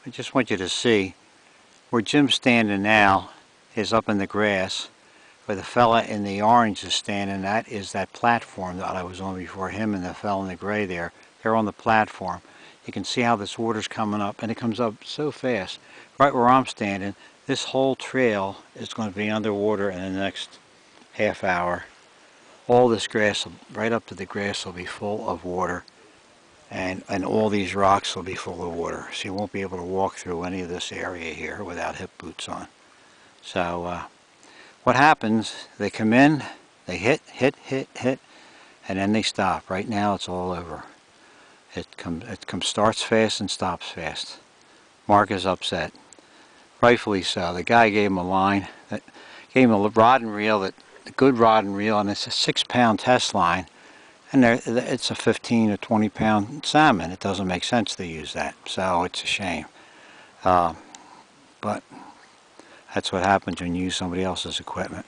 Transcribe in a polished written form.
I just want you to see where Jim's standing now is up in the grass. Where the fella in the orange is standing, that is that platform that I was on before him, and the fella in the gray there. They're on the platform. You can see how this water's coming up, and it comes up so fast. Right where I'm standing, this whole trail is going to be underwater in the next half hour. All this grass, right up to the grass, will be full of water, and all these rocks will be full of water. So you won't be able to walk through any of this area here without hip boots on. So what happens, they come in, they hit, and then they stop. Right now it's all over. It starts fast and stops fast. Mark is upset. Rightfully so. The guy gave him a line, gave him a rod and reel, a good rod and reel, and it's a 6-pound test line. And it's a 15 or 20 pound salmon. It doesn't make sense to use that. So it's a shame. But that's what happens when you use somebody else's equipment.